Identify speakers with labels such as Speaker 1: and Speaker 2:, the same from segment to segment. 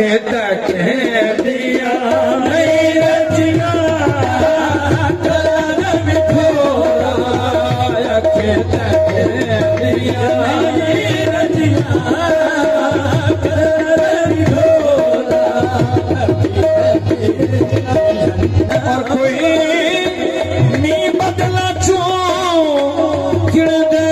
Speaker 1: अखे तके दिया नहीं रचिया कर बिठोरा अखे तके दिया नहीं रचिया कर बिठोरा और कोई नी बदला चो किड़ दे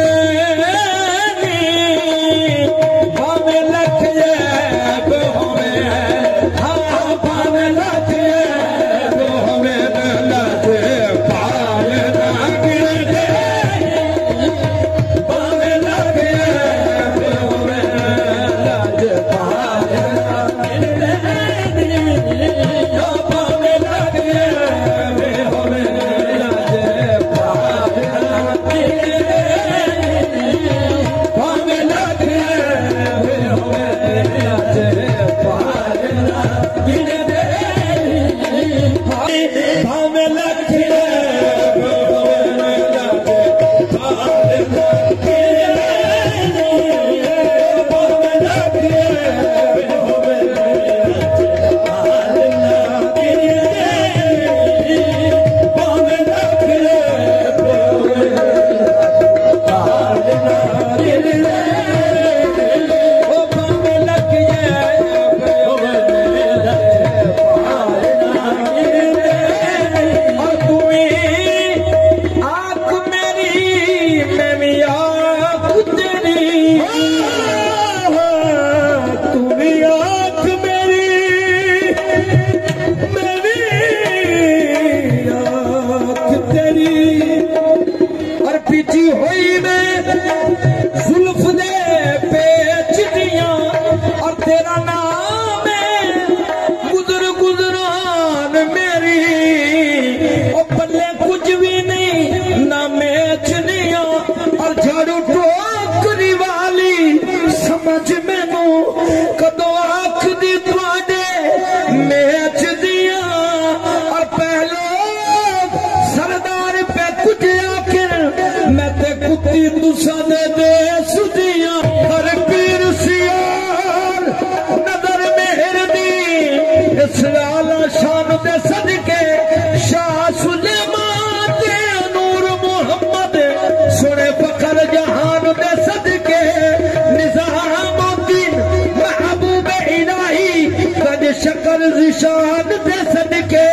Speaker 1: शान दे सदके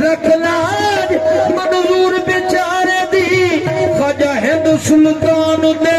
Speaker 1: रखलाज मंजूर बेचारे दी ख्वाजा हिंद सुल्तान दे